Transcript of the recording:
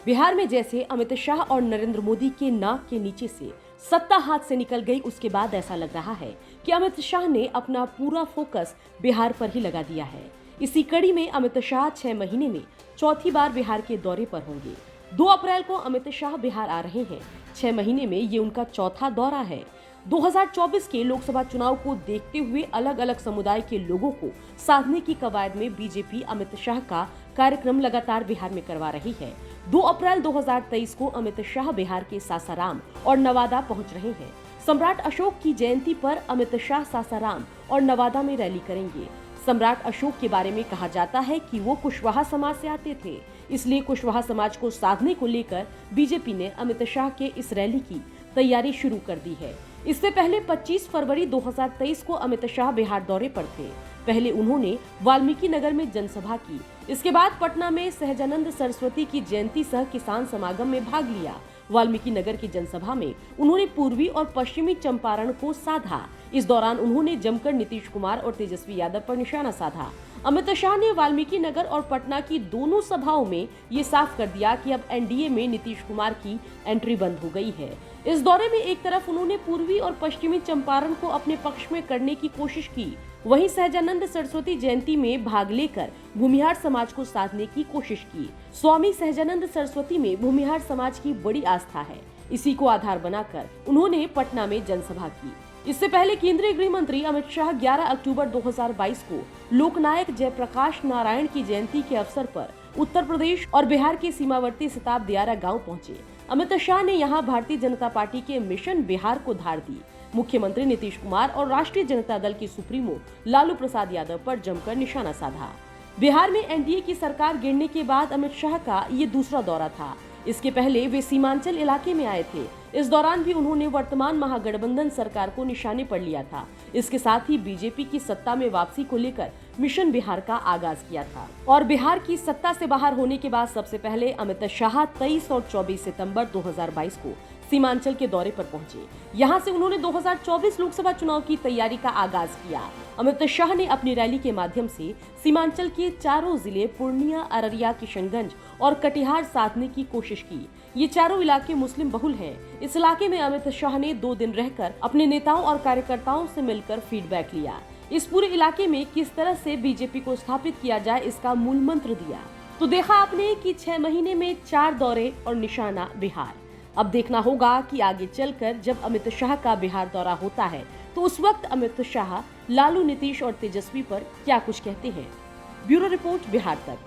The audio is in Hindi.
बिहार में जैसे अमित शाह और नरेंद्र मोदी के नाक के नीचे से सत्ता हाथ से निकल गई, उसके बाद ऐसा लग रहा है कि अमित शाह ने अपना पूरा फोकस बिहार पर ही लगा दिया है। इसी कड़ी में अमित शाह 6 महीने में चौथी बार बिहार के दौरे पर होंगे। 2 अप्रैल को अमित शाह बिहार आ रहे हैं। 6 महीने में ये उनका चौथा दौरा है। 2024 के लोकसभा चुनाव को देखते हुए अलग अलग समुदाय के लोगों को साधने की कवायद में बीजेपी अमित शाह का कार्यक्रम लगातार बिहार में करवा रही है। 2 अप्रैल 2023 को अमित शाह बिहार के सासाराम और नवादा पहुंच रहे हैं। सम्राट अशोक की जयंती पर अमित शाह सासाराम और नवादा में रैली करेंगे। सम्राट अशोक के बारे में कहा जाता है कि वो कुशवाहा समाज से आते थे, इसलिए कुशवाहा समाज को साधने को लेकर बीजेपी ने अमित शाह के इस रैली की तैयारी शुरू कर दी है। इससे पहले 25 फरवरी 2023 को अमित शाह बिहार दौरे पर थे। पहले उन्होंने वाल्मीकि नगर में जनसभा की। इसके बाद पटना में सहजानंद सरस्वती की जयंती सह किसान समागम में भाग लिया। वाल्मीकि नगर की जनसभा में उन्होंने पूर्वी और पश्चिमी चंपारण को साधा। इस दौरान उन्होंने जमकर नीतीश कुमार और तेजस्वी यादव पर निशाना साधा। अमित शाह ने वाल्मीकि नगर और पटना की दोनों सभाओं में ये साफ कर दिया कि अब एनडीए में नीतीश कुमार की एंट्री बंद हो गई है। इस दौरे में एक तरफ उन्होंने पूर्वी और पश्चिमी चंपारण को अपने पक्ष में करने की कोशिश की, वहीं सहजानंद सरस्वती जयंती में भाग लेकर भूमिहार समाज को साधने की कोशिश की। स्वामी सहजानंद सरस्वती में भूमिहार समाज की बड़ी आस्था है। इसी को आधार बनाकर उन्होंने पटना में जनसभा की। इससे पहले केंद्रीय गृह मंत्री अमित शाह 11 अक्टूबर 2022 को लोकनायक जयप्रकाश नारायण की जयंती के अवसर पर उत्तर प्रदेश और बिहार के सीमावर्ती सिताब दियारा गांव पहुंचे। अमित शाह ने यहां भारतीय जनता पार्टी के मिशन बिहार को धार दी। मुख्यमंत्री नीतीश कुमार और राष्ट्रीय जनता दल के सुप्रीमो लालू प्रसाद यादव पर जमकर निशाना साधा। बिहार में एनडीए की सरकार गिरने के बाद अमित शाह का ये दूसरा दौरा था। इसके पहले वे सीमांचल इलाके में आए थे। इस दौरान भी उन्होंने वर्तमान महागठबंधन सरकार को निशाने पर लिया था। इसके साथ ही बीजेपी की सत्ता में वापसी को लेकर मिशन बिहार का आगाज किया था। और बिहार की सत्ता से बाहर होने के बाद सबसे पहले अमित शाह 23 और 24 सितंबर 2022 को सीमांचल के दौरे पर पहुंचे। यहां से उन्होंने 2024 लोकसभा चुनाव की तैयारी का आगाज किया। अमित शाह ने अपनी रैली के माध्यम से सीमांचल के चारों जिले पूर्णिया, अररिया, किशनगंज और कटिहार साधने की कोशिश की। ये चारों इलाके मुस्लिम बहुल हैं। इस इलाके में अमित शाह ने 2 दिन रहकर अपने नेताओं और कार्यकर्ताओं से मिलकर फीडबैक लिया। इस पूरे इलाके में किस तरह से बीजेपी को स्थापित किया जाए, इसका मूल मंत्र दिया। तो देखा आपने कि 6 महीने में 4 दौरे और निशाना बिहार। अब देखना होगा कि आगे चलकर जब अमित शाह का बिहार दौरा होता है तो उस वक्त अमित शाह लालू, नीतीश और तेजस्वी पर क्या कुछ कहते हैं। ब्यूरो रिपोर्ट, बिहार तक।